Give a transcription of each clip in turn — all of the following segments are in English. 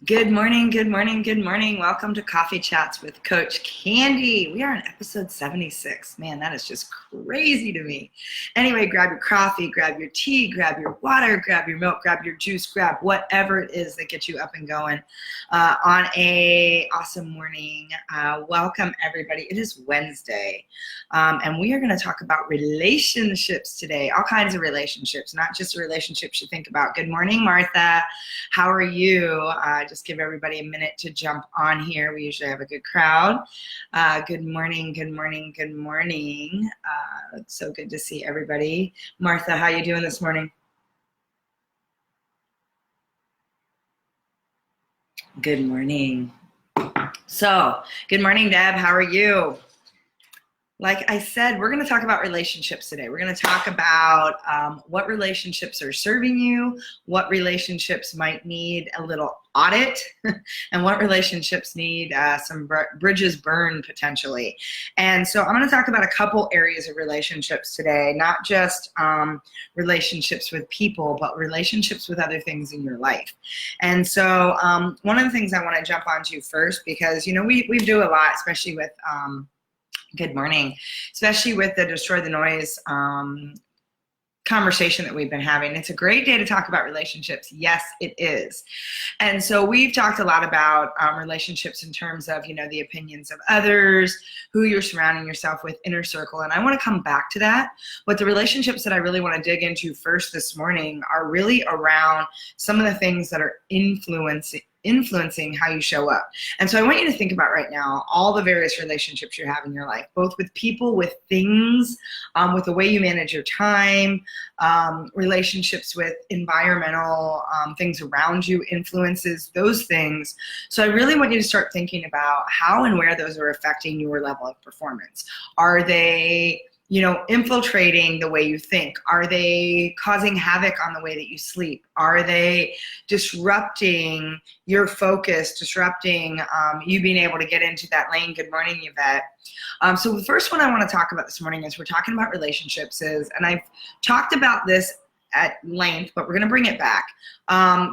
Good morning, good morning, good morning. Welcome to Coffee Chats with Coach Candy. We are on episode 76. Man, that is just crazy to me. Anyway, grab your coffee, grab your tea, grab your water, grab your milk, grab your juice, grab whatever it is that gets you up and going on a awesome morning. Welcome, everybody. It is Wednesday, and we are going to talk about relationships today, all kinds of relationships, not just the relationships you think about. Good morning, Martha. How are you? Just give everybody a minute to jump on here. We usually have a good crowd. Good morning, good morning, good morning. It's so good to see everybody. Martha, how you doing this morning? Good morning. So, good morning, Deb. How are you? Like I said, we're going to talk about relationships today. We're going to talk about what relationships are serving you, what relationships might need a little audit, and what relationships need some bridges burned potentially. And so I'm going to talk about a couple areas of relationships today, not just relationships with people, but relationships with other things in your life. And so one of the things I want to jump onto first, because, you know, we do a lot, especially with good morning, especially with the Destroy the Noise conversation that we've been having. It's a great day to talk about relationships. Yes, it is. And so we've talked a lot about relationships in terms of, you know, the opinions of others, who you're surrounding yourself with, inner circle. And I want to come back to that. But the relationships that I really want to dig into first this morning are really around some of the things that are influencing how you show up. And so I want you to think about right now all the various relationships you have in your life, both with people, with things, with the way you manage your time, relationships with environmental things around you, influences, those things. So I really want you to start thinking about how and where those are affecting your level of performance. Are they, you know, infiltrating the way you think? Are they causing havoc on the way that you sleep? Are they disrupting your focus, disrupting you being able to get into that lane? Good morning, Yvette. So the first one I want to talk about this morning is we're talking about relationships and I've talked about this at length, but we're going to bring it back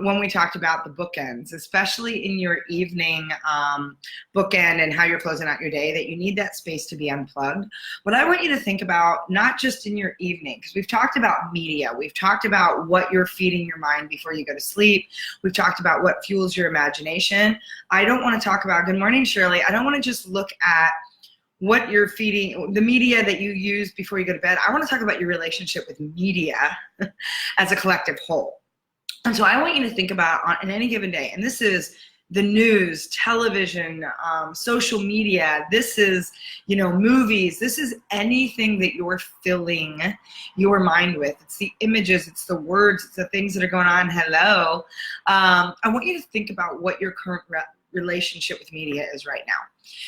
when we talked about the bookends, especially in your evening bookend and how you're closing out your day, that you need that space to be unplugged. But I want you to think about not just in your evening, because we've talked about media. We've talked about what you're feeding your mind before you go to sleep. We've talked about what fuels your imagination. I don't want to talk about, good morning, Shirley. I don't want to just look at what you're feeding, the media that you use before you go to bed. I want to talk about your relationship with media as a collective whole. And so I want you to think about on any given day, and this is the news, television, social media, this is, you know, movies, this is anything that you're filling your mind with. It's the images, it's the words, it's the things that are going on. Hello. I want you to think about what your current relationship with media is right now.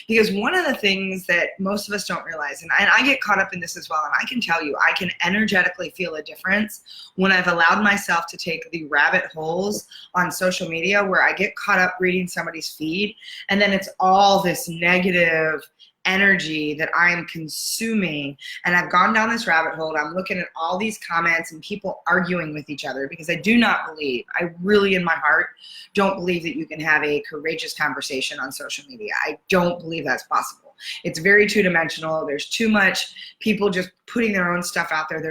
Because one of the things that most of us don't realize, and I get caught up in this as well, and I can tell you, I can energetically feel a difference when I've allowed myself to take the rabbit holes on social media where I get caught up reading somebody's feed, and then it's all this negative energy that I am consuming, and I've gone down this rabbit hole. I'm looking at all these comments and people arguing with each other, because I do not believe, I really in my heart don't believe that you can have a courageous conversation on social media. I don't believe that's possible. It's very two-dimensional. There's too much people just putting their own stuff out there.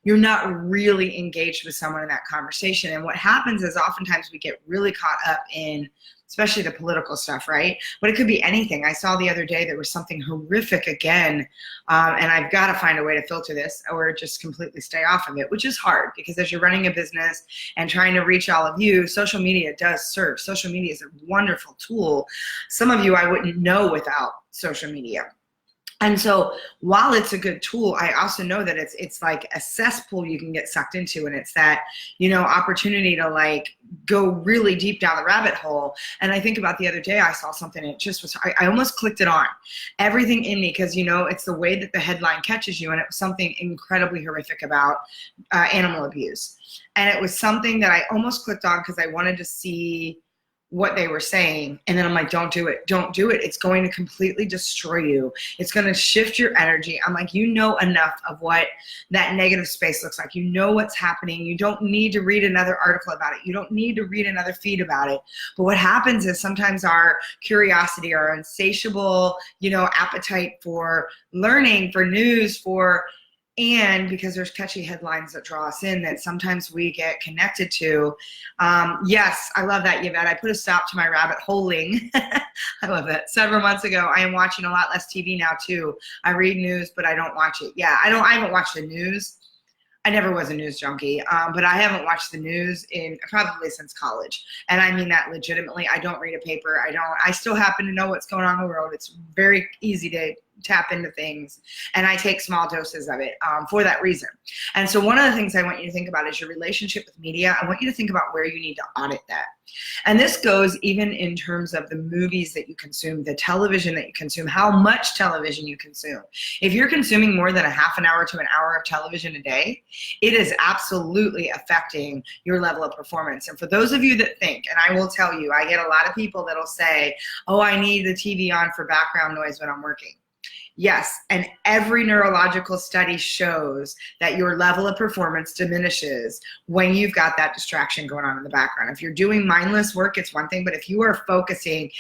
You're not really engaged with someone in that conversation. And what happens is oftentimes we get really caught up in, especially the political stuff, right? But it could be anything. I saw the other day there was something horrific again, and I've got to find a way to filter this or just completely stay off of it, which is hard because as you're running a business and trying to reach all of you, social media does serve. Social media is a wonderful tool. Some of you I wouldn't know without social media. And so while it's a good tool, I also know that it's like a cesspool you can get sucked into, and it's that, you know, opportunity to like go really deep down the rabbit hole. And I think about the other day, I saw something, and it just was, I almost clicked it on. Everything in me, because, you know, it's the way that the headline catches you, and it was something incredibly horrific about animal abuse. And it was something that I almost clicked on because I wanted to see what they were saying. And then I'm like, don't do it. Don't do it. It's going to completely destroy you. It's going to shift your energy. I'm like, you know enough of what that negative space looks like. You know what's happening. You don't need to read another article about it. You don't need to read another feed about it. But what happens is sometimes our curiosity, our insatiable, appetite for learning, for news, and because there's catchy headlines that draw us in that sometimes we get connected to. Yes, I love that, Yvette. I put a stop to my rabbit holing. I love that. Several months ago, I am watching a lot less TV now too. I read news, but I don't watch it. Yeah, I haven't watched the news. I never was a news junkie, but I haven't watched the news in probably since college. And I mean that legitimately. I don't read a paper. I still happen to know what's going on in the world. It's very easy to tap into things, and I take small doses of it for that reason. And so one of the things I want you to think about is your relationship with media. I want you to think about where you need to audit that. And this goes even in terms of the movies that you consume, the television that you consume, how much television you consume. If you're consuming more than a half an hour to an hour of television a day, it is absolutely affecting your level of performance. And for those of you that think, and I will tell you, I get a lot of people that'll say, oh, I need the TV on for background noise when I'm working. Yes, and every neurological study shows that your level of performance diminishes when you've got that distraction going on in the background. If you're doing mindless work, it's one thing, but if you are focusing,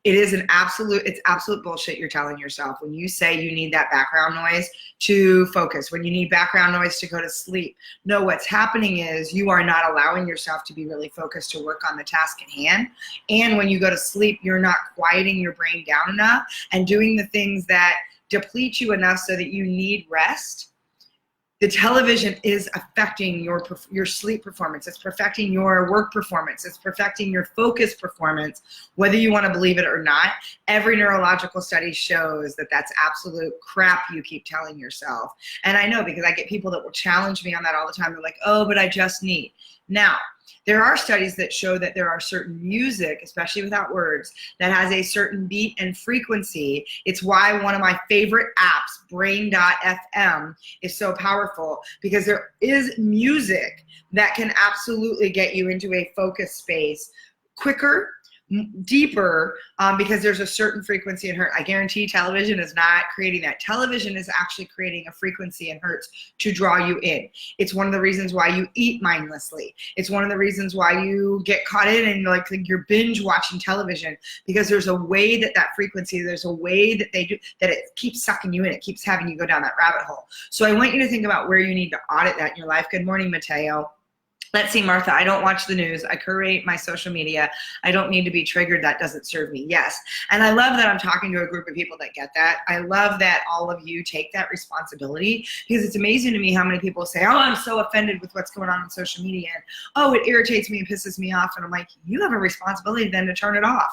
it's absolute bullshit you're telling yourself when you say you need that background noise to focus, when you need background noise to go to sleep. No, what's happening is you are not allowing yourself to be really focused to work on the task at hand. And when you go to sleep, you're not quieting your brain down enough and doing the things that deplete you enough so that you need rest. The television is affecting your sleep performance. It's affecting your work performance. It's affecting your focus performance, whether you want to believe it or not. Every neurological study shows that that's absolute crap you keep telling yourself. And I know because I get people that will challenge me on that all the time. They're like, oh, but I just need. Now, there are studies that show that there are certain music, especially without words, that has a certain beat and frequency. It's why one of my favorite apps, Brain.fm, is so powerful, because there is music that can absolutely get you into a focus space quicker, deeper, because there's a certain frequency in hertz. I guarantee television is not creating that. Television is actually creating a frequency in hertz to draw you in. It's one of the reasons why you eat mindlessly. It's one of the reasons why you get caught in and like you're binge watching television, because there's a way that frequency, there's a way that they do, that it keeps sucking you in. It keeps having you go down that rabbit hole. So I want you to think about where you need to audit that in your life. Good morning, Mateo. Let's see, Martha, I don't watch the news. I curate my social media. I don't need to be triggered. That doesn't serve me. Yes. And I love that I'm talking to a group of people that get that. I love that all of you take that responsibility, because it's amazing to me how many people say, oh, I'm so offended with what's going on social media. And, oh, it irritates me and pisses me off. And I'm like, you have a responsibility then to turn it off.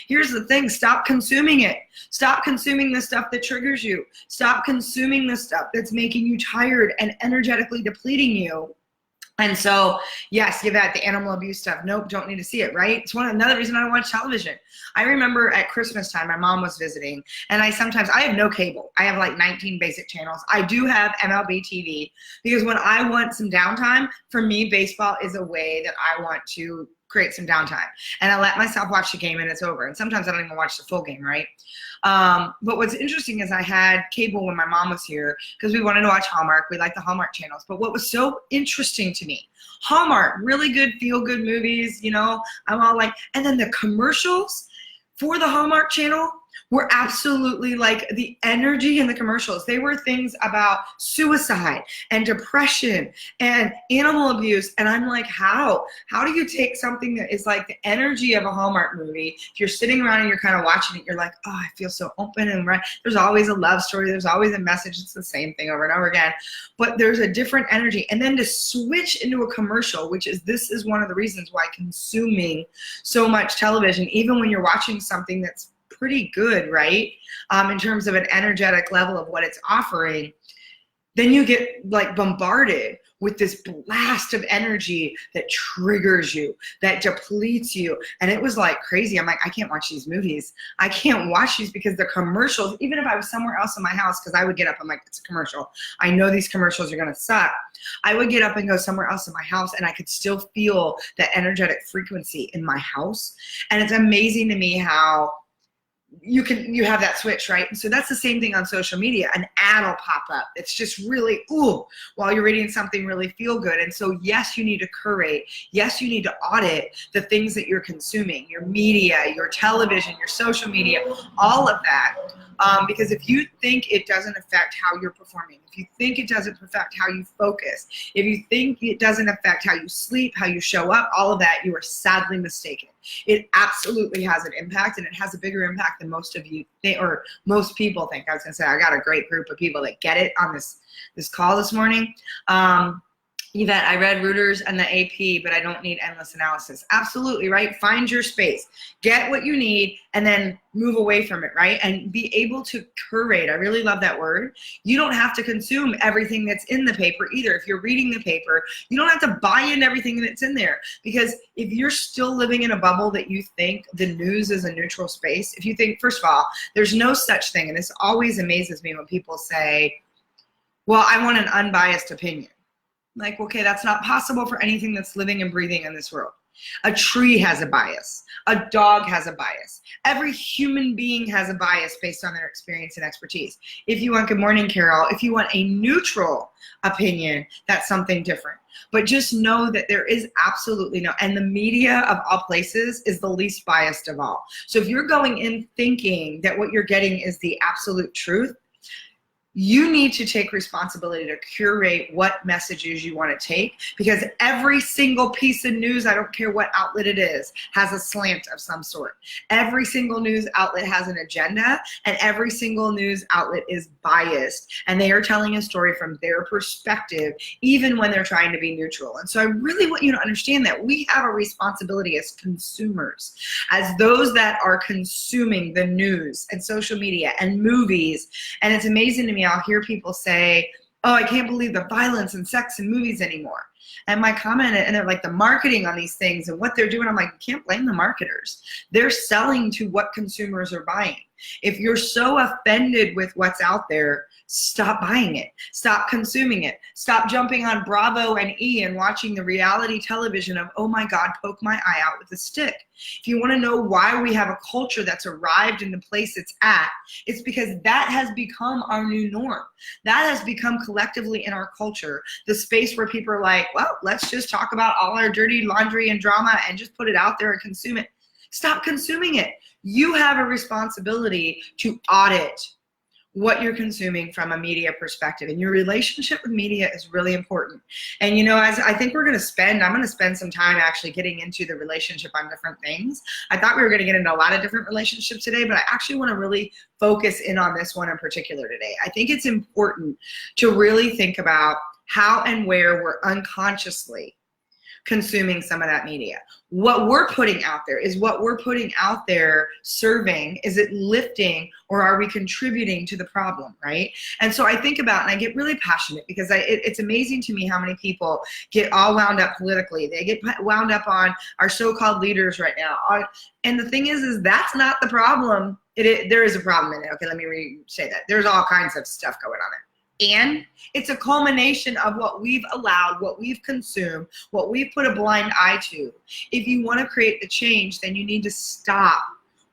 Here's the thing, stop consuming it. Stop consuming the stuff that triggers you. Stop consuming the stuff that's making you tired and energetically depleting you. And so, yes, give that the animal abuse stuff. Nope, don't need to see it, right? It's another reason I don't watch television. I remember at Christmas time, my mom was visiting, and I have no cable. I have like 19 basic channels. I do have MLB TV, because when I want some downtime, for me, baseball is a way that I want to create some downtime. And I let myself watch the game and it's over. And sometimes I don't even watch the full game, right? But what's interesting is I had cable when my mom was here because we wanted to watch Hallmark. We like the Hallmark channels. But what was so interesting to me, Hallmark, really good, feel-good movies, I'm all like, and then the commercials for the Hallmark channel were absolutely like the energy in the commercials. They were things about suicide and depression and animal abuse. And I'm like, how do you take something that is like the energy of a Hallmark movie? If you're sitting around and you're kind of watching it, you're like, oh, I feel so open and right. There's always a love story. There's always a message. It's the same thing over and over again, but there's a different energy. And then to switch into a commercial, this is one of the reasons why consuming so much television, even when you're watching something that's pretty good, right? In terms of an energetic level of what it's offering, then you get like bombarded with this blast of energy that triggers you, that depletes you. And it was like crazy. I'm like, I can't watch these movies. I can't watch these because the commercials, even if I was somewhere else in my house, because I would get up, I'm like, it's a commercial. I know these commercials are going to suck. I would get up and go somewhere else in my house, and I could still feel that energetic frequency in my house. And it's amazing to me how you have that switch, right? And so that's the same thing on social media. An ad will pop up. It's just really, ooh, while you're reading something really feel good. And so yes, you need to curate. Yes, you need to audit the things that you're consuming, your media, your television, your social media, all of that. Because if you think it doesn't affect how you're performing, if you think it doesn't affect how you focus, if you think it doesn't affect how you sleep, how you show up, all of that, you are sadly mistaken. It absolutely has an impact, and it has a bigger impact than most of you think, or most people think. I was gonna say, I got a great group of people that get it on this call this morning. Yvette, I read Reuters and the AP, but I don't need endless analysis. Absolutely, right? Find your space. Get what you need and then move away from it, right? And be able to curate. I really love that word. You don't have to consume everything that's in the paper either. If you're reading the paper, you don't have to buy in everything that's in there. Because if you're still living in a bubble that you think the news is a neutral space, if you think, first of all, there's no such thing, and this always amazes me when people say, well, I want an unbiased opinion. Like, okay, that's not possible for anything that's living and breathing in this world. A tree has a bias. A dog has a bias. Every human being has a bias based on their experience and expertise. If you want, good morning, Carol, if you want a neutral opinion, that's something different. But just know that there is absolutely no, and the media of all places is the least biased of all. So if you're going in thinking that what you're getting is the absolute truth, you need to take responsibility to curate what messages you want to take, because every single piece of news, I don't care what outlet it is, has a slant of some sort. Every single news outlet has an agenda, and every single news outlet is biased, and they are telling a story from their perspective, even when they're trying to be neutral. And so I really want you to understand that we have a responsibility as consumers, as those that are consuming the news and social media and movies. And it's amazing to me, I'll hear people say, oh, I can't believe the violence and sex in movies anymore. And my comment, and they're like, the marketing on these things and what they're doing, I'm like, you can't blame the marketers. They're selling to what consumers are buying. If you're so offended with what's out there, stop buying it. Stop consuming it. Stop jumping on Bravo and E and watching the reality television of, oh my God, poke my eye out with a stick. If you want to know why we have a culture that's arrived in the place it's at, it's because that has become our new norm. That has become collectively in our culture, the space where people are like, well, let's just talk about all our dirty laundry and drama and just put it out there and consume it. Stop consuming it. You have a responsibility to audit what you're consuming from a media perspective, and your relationship with media is really important. And you know, as I think I'm going to spend some time actually getting into the relationship on different things. I thought we were going to get into a lot of different relationships today, but I actually want to really focus in on this one in particular today. I think it's important to really think about how and where we're unconsciously consuming some of that media. What we're putting out there, is what we're putting out there serving? Is it lifting, or are we contributing to the problem, right? And so I think about, and I get really passionate because it's amazing to me how many people get all wound up politically. They get wound up on our so-called leaders right now. And the thing is that's not the problem. There is a problem in it. Okay, let me say that. There's all kinds of stuff going on there. And it's a culmination of what we've allowed, what we've consumed, what we've put a blind eye to. If you want to create the change, then you need to stop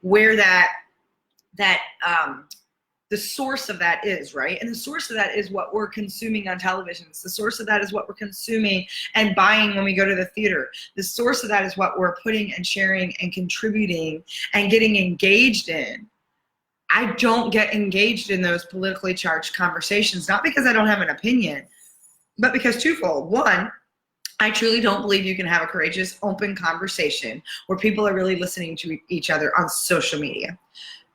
where the source of that is, right? And the source of that is what we're consuming on television. The source of that is what we're consuming and buying when we go to the theater. The source of that is what we're putting and sharing and contributing and getting engaged in. I don't get engaged in those politically charged conversations, not because I don't have an opinion, but because twofold. One, I truly don't believe you can have a courageous, open conversation where people are really listening to each other on social media.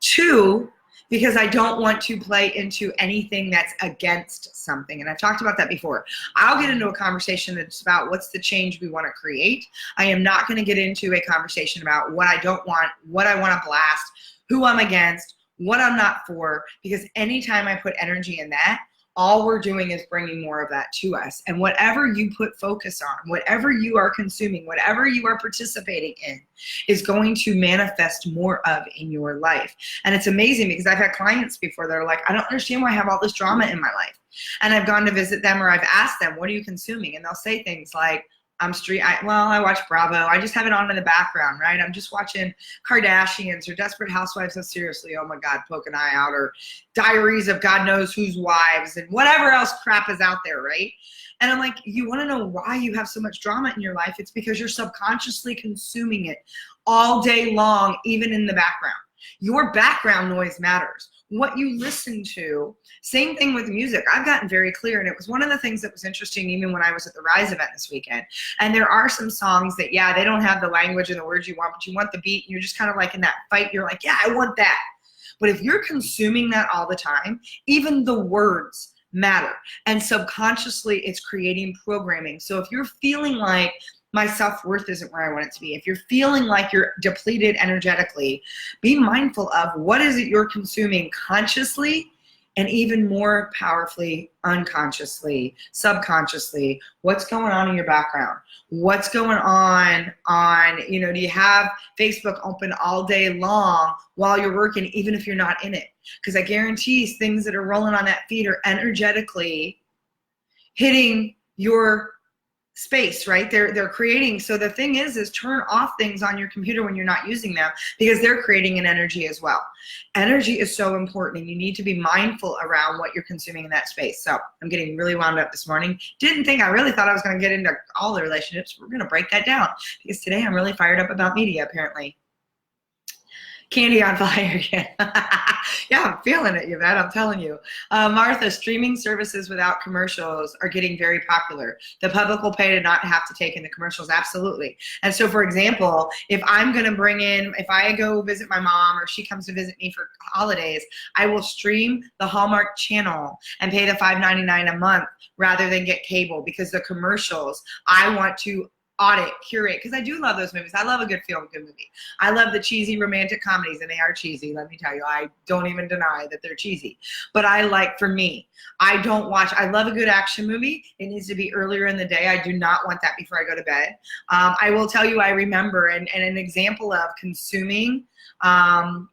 Two, because I don't want to play into anything that's against something. And I've talked about that before. I'll get into a conversation that's about what's the change we want to create. I am not going to get into a conversation about what I don't want, what I want to blast, who I'm against, what I'm not for, because anytime I put energy in that, all we're doing is bringing more of that to us. And whatever you put focus on, whatever you are consuming, whatever you are participating in is going to manifest more of in your life. And it's amazing because I've had clients before that are like, I don't understand why I have all this drama in my life. And I've gone to visit them or I've asked them, what are you consuming? And they'll say things like, I watch Bravo. I just have it on in the background, right? I'm just watching Kardashians or Desperate Housewives of Seriously, oh my God, poke an eye out, or Diaries of God knows whose wives, and whatever else crap is out there, right? And I'm like, you want to know why you have so much drama in your life? It's because you're subconsciously consuming it all day long, even in the background. Your background noise matters. What you listen to, same thing with music. I've gotten very clear, and it was one of the things that was interesting even when I was at the Rise event this weekend. And there are some songs that, yeah, they don't have the language and the words you want, but you want the beat, and you're just kind of like in that fight. You're like, yeah, I want that. But if you're consuming that all the time, even the words matter. And subconsciously, it's creating programming. So if you're feeling like my self-worth isn't where I want it to be, if you're feeling like you're depleted energetically, be mindful of what is it you're consuming consciously, and even more powerfully, unconsciously, subconsciously. What's going on in your background? What's going on, do you have Facebook open all day long while you're working, even if you're not in it? Because I guarantee things that are rolling on that feed are energetically hitting your space, right? They're creating. So the thing is turn off things on your computer when you're not using them, because they're creating an energy as well. Energy is so important, and you need to be mindful around what you're consuming in that space. So I'm getting really wound up this morning. I really thought I was going to get into all the relationships. We're going to break that down, because today I'm really fired up about media, apparently. Candy on fire again. Yeah, I'm feeling it, Yvette, I'm telling you. Martha, streaming services without commercials are getting very popular. The public will pay to not have to take in the commercials, absolutely. And so, for example, if I go visit my mom, or she comes to visit me for holidays, I will stream the Hallmark Channel and pay the $5.99 a month rather than get cable, because the commercials, I want to audit, curate, because I do love those movies. I love a good feel-good movie. I love the cheesy romantic comedies, and they are cheesy, let me tell you. I don't even deny that they're cheesy. But I love a good action movie. It needs to be earlier in the day. I do not want that before I go to bed. I will tell you, I remember, and an example of consuming,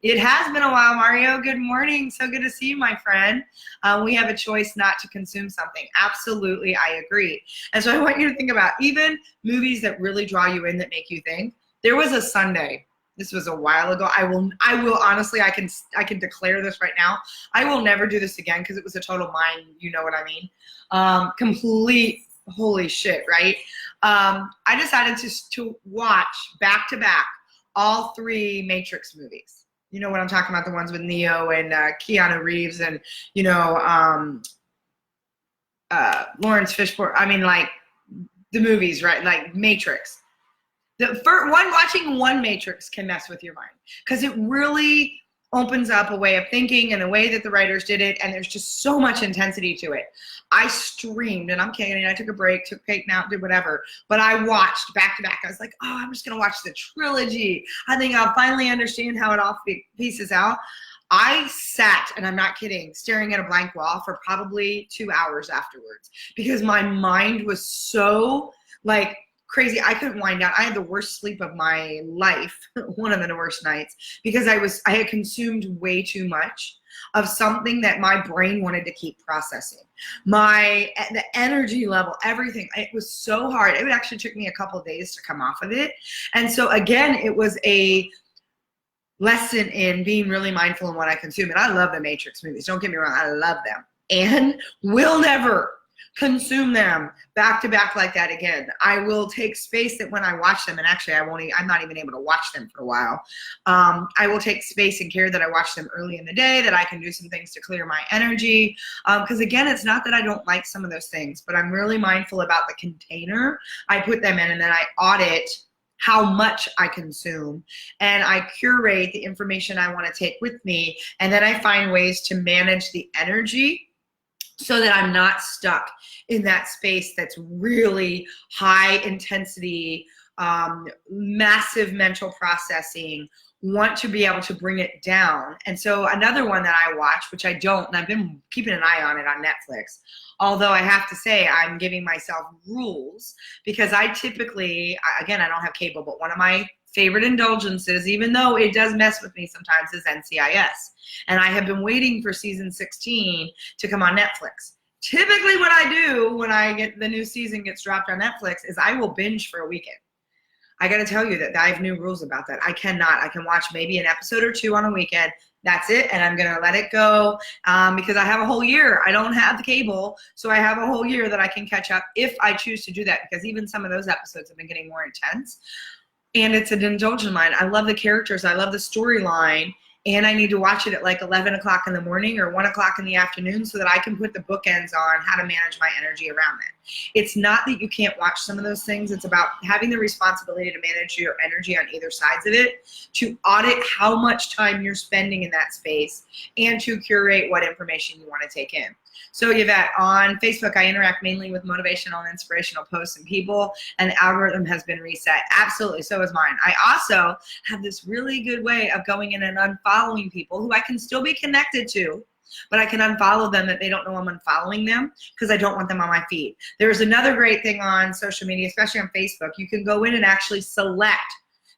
it has been a while, Mario. Good morning. So good to see you, my friend. We have a choice not to consume something. Absolutely, I agree. And so I want you to think about even movies that really draw you in, that make you think. There was a Sunday. This was a while ago. I will honestly, I can declare this right now. I will never do this again, because it was a total mind, you know what I mean? Complete, holy shit, right? I decided to watch back to back all 3 Matrix movies. You know what I'm talking about, the ones with Neo and Keanu Reeves and, Lawrence Fishburne. I mean, like, the movies, right? Like Matrix. Watching one Matrix can mess with your mind, because it really opens up a way of thinking and the way that the writers did it, and there's just so much intensity to it. I streamed, and I'm kidding, I took a break, took cake out, did whatever, but I watched back to back. I was like, oh, I'm just gonna watch the trilogy. I think I'll finally understand how it all pieces out. I sat, and I'm not kidding, staring at a blank wall for probably 2 hours afterwards, because my mind was so like crazy. I couldn't wind down. I had the worst sleep of my life, one of the worst nights, because I had consumed way too much of something that my brain wanted to keep processing. The energy level, everything, it was so hard. It actually took me a couple of days to come off of it. And so again, it was a lesson in being really mindful in what I consume. And I love the Matrix movies. Don't get me wrong. I love them, and will never consume them back to back like that again. I will take space that when I watch them, and actually I'm not even able to watch them for a while. I will take space and care that I watch them early in the day, that I can do some things to clear my energy. Because again, it's not that I don't like some of those things, but I'm really mindful about the container I put them in, and then I audit how much I consume, and I curate the information I want to take with me, and then I find ways to manage the energy so that I'm not stuck in that space that's really high intensity, massive mental processing, want to be able to bring it down. And so another one that I watch, which I don't, and I've been keeping an eye on it on Netflix, although I have to say I'm giving myself rules, because I typically, again, I don't have cable, but one of my favorite indulgences, even though it does mess with me sometimes, is NCIS. And I have been waiting for season 16 to come on Netflix. Typically what I do when I get the new season gets dropped on Netflix is I will binge for a weekend. I got to tell you that I have new rules about that. I can watch maybe an episode or two on a weekend. That's it. And I'm going to let it go because I have a whole year. I don't have the cable. So I have a whole year that I can catch up if I choose to do that, because even some of those episodes have been getting more intense. And it's an indulgent mind. I love the characters. I love the storyline. And I need to watch it at like 11 o'clock in the morning or 1 o'clock in the afternoon so that I can put the bookends on how to manage my energy around it. It's not that you can't watch some of those things. It's about having the responsibility to manage your energy on either sides of it, to audit how much time you're spending in that space, and to curate what information you want to take in. So Yvette, on Facebook, I interact mainly with motivational and inspirational posts and people, and the algorithm has been reset. Absolutely, so is mine. I also have this really good way of going in and unfollowing people who I can still be connected to, but I can unfollow them if they don't know I'm unfollowing them, because I don't want them on my feed. There's another great thing on social media, especially on Facebook. You can go in and actually select.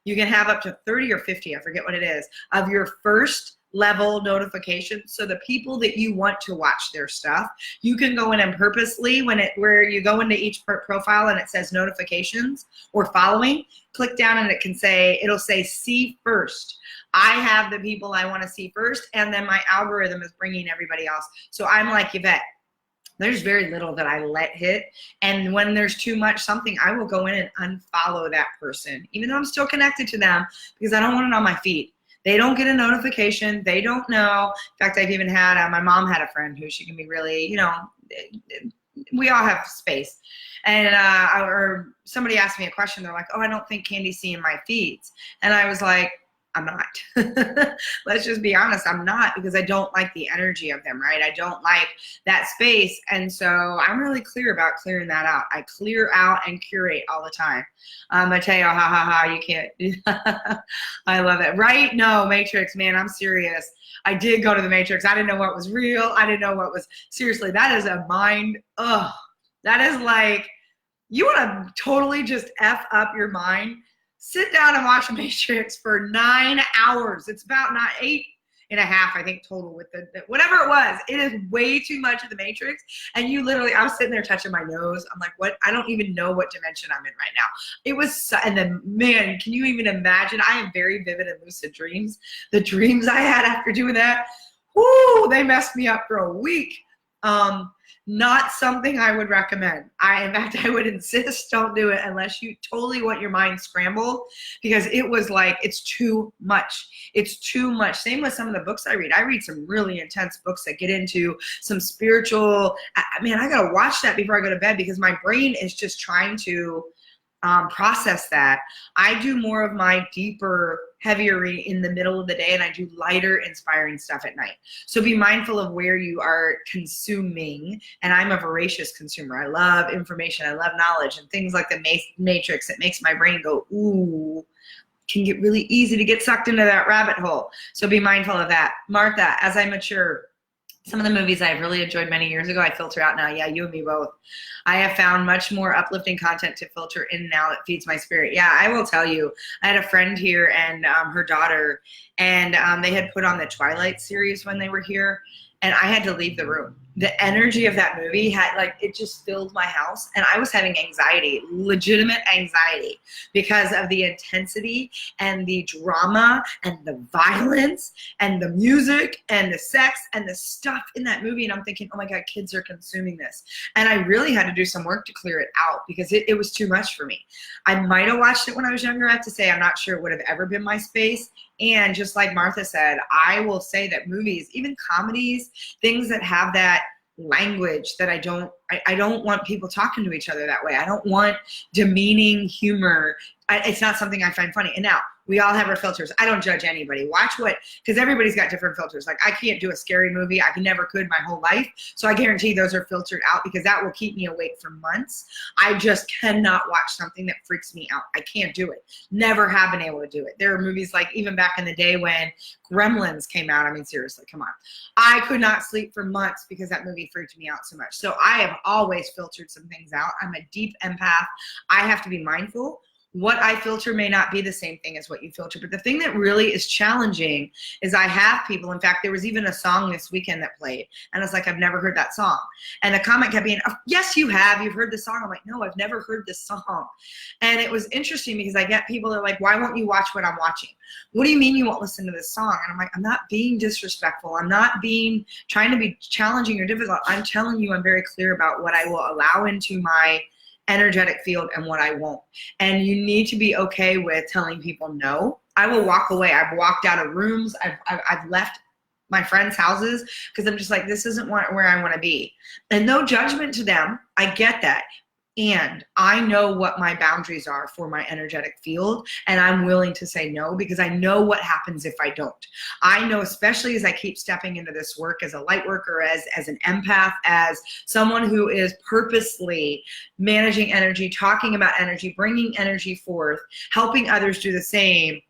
You can have up to 30 or 50, I forget what it is, of your first level notifications. So the people that you want to watch their stuff, you can go in and purposely, where you go into each profile and it says notifications or following, click down and it'll say see first. I have the people I want to see first, and then my algorithm is bringing everybody else. So I'm like Yvette. There's very little that I let hit, and when there's too much something, I will go in and unfollow that person, even though I'm still connected to them, because I don't want it on my feed. They don't get a notification. They don't know. In fact, I've even had, my mom had a friend who she can be really, we all have space. And or somebody asked me a question. They're like, oh, I don't think Candy's seeing my feeds. And I was like, I'm not. Let's just be honest. I'm not, because I don't like the energy of them, right? I don't like that space. And so I'm really clear about clearing that out. I clear out and curate all the time. Mateo, you can't do that. I love it. Right? No, Matrix, man, I'm serious. I did go to the Matrix. I didn't know what was real. I didn't know what was, seriously, that is a mind, that is like, you want to totally just F up your mind. Sit down and watch Matrix for 9 hours. It's about 8.5, I think, total with the whatever it was. It is way too much of the Matrix. And you literally, I was sitting there touching my nose. I'm like, what? I don't even know what dimension I'm in right now. It was, and then, man, can you even imagine? I have very vivid and lucid dreams. The dreams I had after doing that, whoo, they messed me up for a week. Not something I would recommend. In fact, I would insist don't do it unless you totally want your mind scrambled, because it was like, it's too much. It's too much. Same with some of the books I read. I read some really intense books that get into some spiritual, I got to watch that before I go to bed, because my brain is just trying to process that. I do more of my deeper, heavier reading in the middle of the day, and I do lighter, inspiring stuff at night. So be mindful of where you are consuming. And I'm a voracious consumer. I love information. I love knowledge, and things like the Matrix. It makes my brain go, ooh, can get really easy to get sucked into that rabbit hole. So be mindful of that. Martha, as I mature, some of the movies I've really enjoyed many years ago, I filter out now. Yeah, you and me both. I have found much more uplifting content to filter in now that feeds my spirit. Yeah, I will tell you, I had a friend here and her daughter, and they had put on the Twilight series when they were here, and I had to leave the room. The energy of that movie had, like, it just filled my house, and I was having anxiety, legitimate anxiety, because of the intensity and the drama and the violence and the music and the sex and the stuff in that movie. And I'm thinking, oh my God, kids are consuming this. And I really had to do some work to clear it out, because it was too much for me. I might have watched it when I was younger. I have to say, I'm not sure it would have ever been my space. And just like Martha said, I will say that movies, even comedies, things that have that language that I don't want people talking to each other that way. I don't want demeaning humor. It's not something I find funny. And now, We all have our filters. I don't judge anybody. Watch what, because everybody's got different filters. Like I can't do a scary movie. I never could my whole life. So I guarantee those are filtered out because that will keep me awake for months. I just cannot watch something that freaks me out. I can't do it. Never have been able to do it. There are movies like even back in the day when Gremlins came out. I mean, seriously, come on. I could not sleep for months because that movie freaked me out so much. So I have always filtered some things out. I'm a deep empath. I have to be mindful. What I filter may not be the same thing as what you filter. But the thing that really is challenging is I have people, in fact, there was even a song this weekend that played. And it's like, I've never heard that song. And the comment kept being, oh, yes, you have. You've heard this song. I'm like, no, I've never heard this song. And it was interesting because I get people that are like, why won't you watch what I'm watching? What do you mean you won't listen to this song? And I'm like, I'm not being disrespectful. I'm not trying to be challenging or difficult. I'm telling you, I'm very clear about what I will allow into my energetic field and what I won't. And you need to be okay with telling people no. I will walk away. I've walked out of rooms. I've left my friends' houses because I'm just like, this isn't where I want to be. And no judgment to them. I get that. And I know what my boundaries are for my energetic field, and I'm willing to say no because I know what happens if I don't. I know, especially as I keep stepping into this work as a light worker, as an empath, as someone who is purposely managing energy, talking about energy, bringing energy forth, helping others do the same,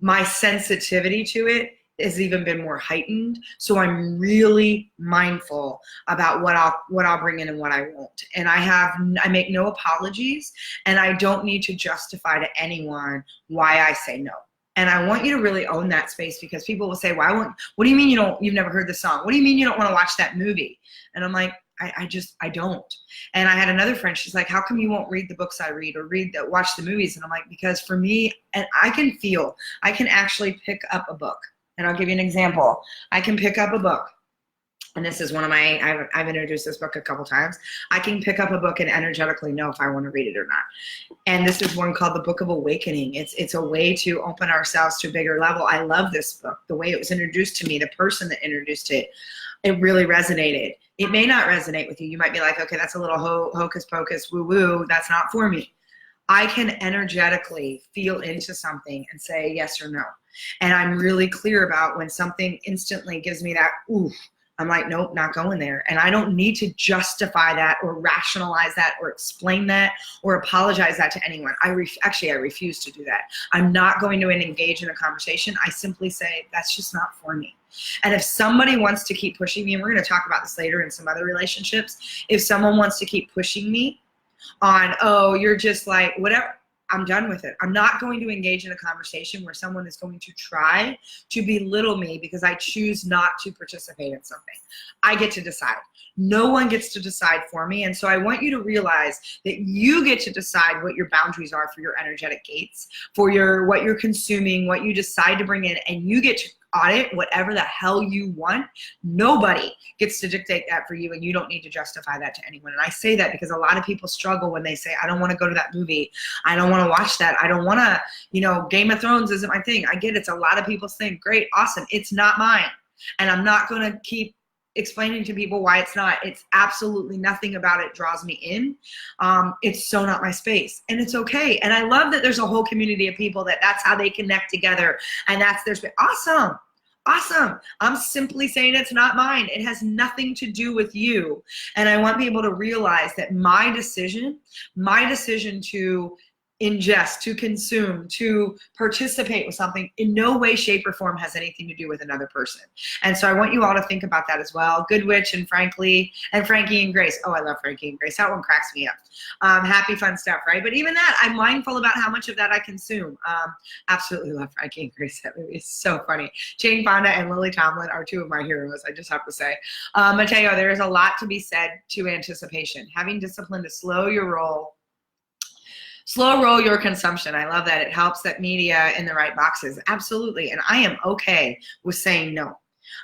my sensitivity to it has even been more heightened. So I'm really mindful about what I'll bring in and what I won't. And I make no apologies, and I don't need to justify to anyone why I say no. And I want you to really own that space because people will say, what do you mean you've never heard the song? What do you mean you don't want to watch that movie? And I'm like, I don't. And I had another friend, she's like, how come you won't read the books I read or watch the movies? And I'm like, because for me, and I can actually pick up a book. And I'll give you an example. I can pick up a book, and this is one of I've introduced this book a couple times. I can pick up a book and energetically know if I want to read it or not. And this is one called The Book of Awakening. It's a way to open ourselves to a bigger level. I love this book. The way it was introduced to me, the person that introduced it really resonated. It may not resonate with you. You might be like, okay, that's a little hocus pocus, woo woo. That's not for me. I can energetically feel into something and say yes or no. And I'm really clear about when something instantly gives me that, ooh, I'm like, nope, not going there. And I don't need to justify that or rationalize that or explain that or apologize that to anyone. I refuse to do that. I'm not going to engage in a conversation. I simply say, that's just not for me. And if somebody wants to keep pushing me, and we're going to talk about this later in some other relationships, if someone wants to keep pushing me on, oh, you're just like, whatever, I'm done with it. I'm not going to engage in a conversation where someone is going to try to belittle me because I choose not to participate in something. I get to decide. No one gets to decide for me. And so I want you to realize that you get to decide what your boundaries are for your energetic gates, for what you're consuming, what you decide to bring in, and you get to audit whatever the hell you want. Nobody gets to dictate that for you, and you don't need to justify that to anyone. And I say that because a lot of people struggle when they say, I don't want to go to that movie. I don't want to watch that. I don't want to, Game of Thrones isn't my thing. I get it's a lot of people's thing. Great, awesome. It's not mine. And I'm not going to keep explaining to people why it's not. It's absolutely nothing about it draws me in. It's so not my space, and it's okay. And I love that there's a whole community of people that's how they connect together, and that's their space. Awesome. Awesome. I'm simply saying it's not mine. It has nothing to do with you. And I want people to realize that my decision to ingest, to consume, to participate with something in no way, shape, or form has anything to do with another person. And so I want you all to think about that as well. Good Witch and Frankie and Grace. Oh, I love Frankie and Grace. That one cracks me up. Happy, fun stuff, right? But even that, I'm mindful about how much of that I consume. Absolutely love Frankie and Grace. That movie is so funny. Jane Fonda and Lily Tomlin are two of my heroes, I just have to say. Mateo, there is a lot to be said to anticipation. Having discipline to slow roll your consumption. I love that. It helps that media in the right boxes. Absolutely. And I am okay with saying no.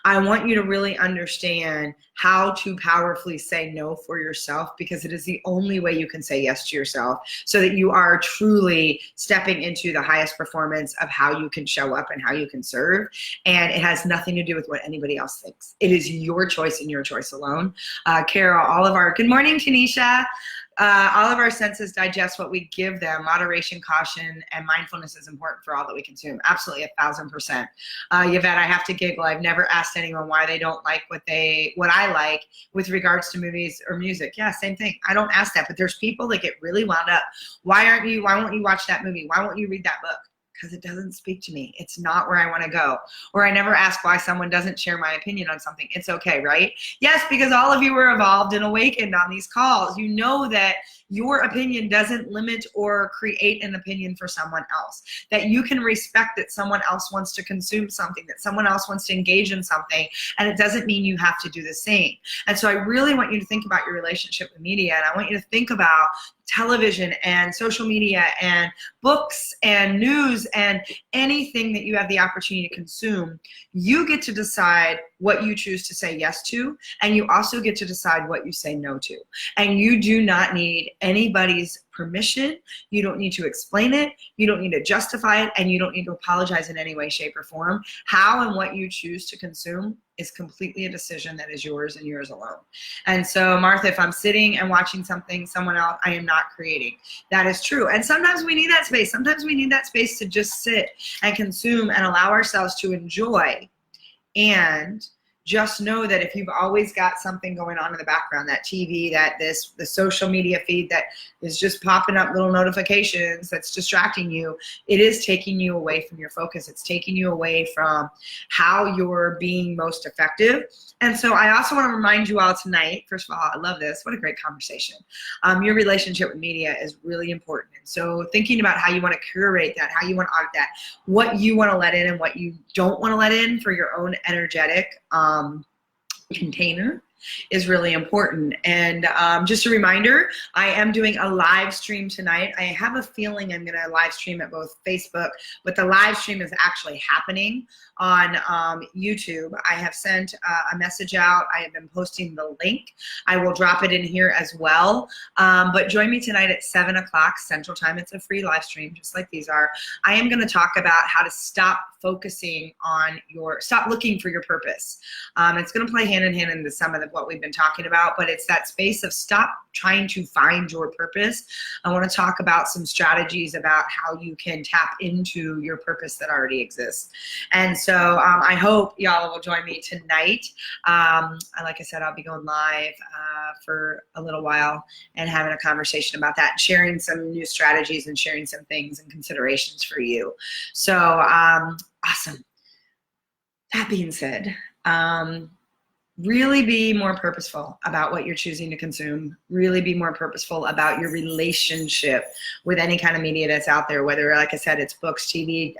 I want you to really understand how to powerfully say no for yourself, because it is the only way you can say yes to yourself, so that you are truly stepping into the highest performance of how you can show up and how you can serve. And it has nothing to do with what anybody else thinks. It is your choice and your choice alone. Carol, good morning, Tanisha. All of our senses digest what we give them. Moderation, caution, and mindfulness is important for all that we consume. Absolutely, 1,000%. Yvette, I have to giggle. I've never asked anyone why they don't like what I like with regards to movies or music. Yeah, same thing. I don't ask that, but there's people that get really wound up. Why won't you watch that movie? Why won't you read that book? Because it doesn't speak to me. It's not where I want to go. Or I never ask why someone doesn't share my opinion on something. It's okay, right? Yes, because all of you were evolved and awakened on these calls. You know that your opinion doesn't limit or create an opinion for someone else. That you can respect that someone else wants to consume something, that someone else wants to engage in something, and it doesn't mean you have to do the same. And so I really want you to think about your relationship with media, and I want you to think about television and social media and books and news and anything that you have the opportunity to consume. You get to decide what you choose to say yes to, and you also get to decide what you say no to. And you do not need anybody's permission. You don't need to explain it. You don't need to justify it, and you don't need to apologize in any way, shape, or form. How and what you choose to consume is completely a decision that is yours and yours alone. And so, Martha, if I'm sitting and watching something, someone else, I am not creating. That is true. And sometimes we need that space. Sometimes we need that space to just sit and consume and allow ourselves to enjoy. And just know that if you've always got something going on in the background, that TV, the social media feed that is just popping up little notifications that's distracting you, it is taking you away from your focus. It's taking you away from how you're being most effective. And so I also want to remind you all tonight, first of all, I love this. What a great conversation. Your relationship with media is really important. And so thinking about how you want to curate that, how you want to audit that, what you want to let in and what you don't want to let in for your own energetic container is really important. And just a reminder, I am doing a live stream tonight. I have a feeling I'm going to live stream at both Facebook, but the live stream is actually happening on YouTube. I have sent a message out. I have been posting the link. I will drop it in here as well. But join me tonight at 7 o'clock Central Time. It's a free live stream, just like these are. I am going to talk about how to stop focusing on stop looking for your purpose. It's going to play hand in hand into some of what we've been talking about, but it's that space of stop trying to find your purpose. I want to talk about some strategies about how you can tap into your purpose that already exists. And so I hope y'all will join me tonight. Like I said, I'll be going live for a little while and having a conversation about that, sharing some new strategies and sharing some things and considerations for you. So awesome. That being said, really be more purposeful about what you're choosing to consume. Really be more purposeful about your relationship with any kind of media that's out there, whether, like I said, it's books, TV,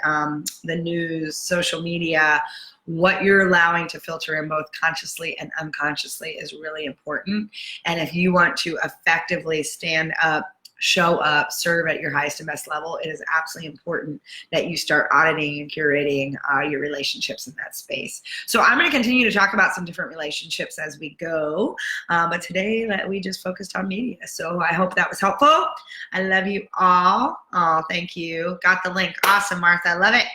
the news, social media. What you're allowing to filter in both consciously and unconsciously is really important. And if you want to effectively stand up, show up, serve at your highest and best level, it is absolutely important that you start auditing and curating your relationships in that space. So I'm going to continue to talk about some different relationships as we go, but today we just focused on media. So I hope that was helpful. I love you all. Oh, thank you. Got the link. Awesome, Martha. I love it.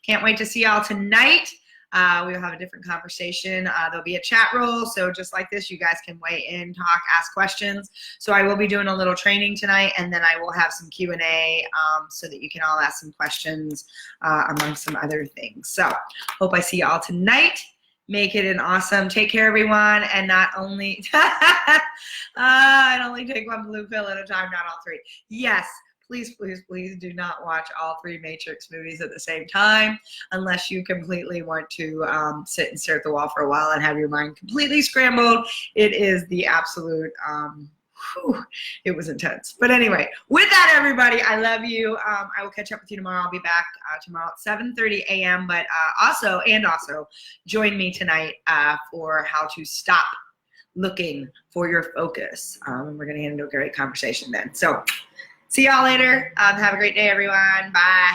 Can't wait to see y'all tonight. We will have a different conversation. There'll be a chat roll, so just like this, you guys can weigh in, talk, ask questions. So I will be doing a little training tonight, and then I will have some Q&A so that you can all ask some questions among some other things. So hope I see you all tonight. Make it an awesome. Take care, everyone. And not only, I'd only take one blue pill at a time, not all three. Yes. Please, please, please do not watch all 3 Matrix movies at the same time unless you completely want to sit and stare at the wall for a while and have your mind completely scrambled. It is the absolute, it was intense. But anyway, with that, everybody, I love you. I will catch up with you tomorrow. I'll be back tomorrow at 7:30 a.m. But also join me tonight for how to stop looking for your focus. We're going to get into a great conversation then. So see y'all later. Have a great day, everyone. Bye.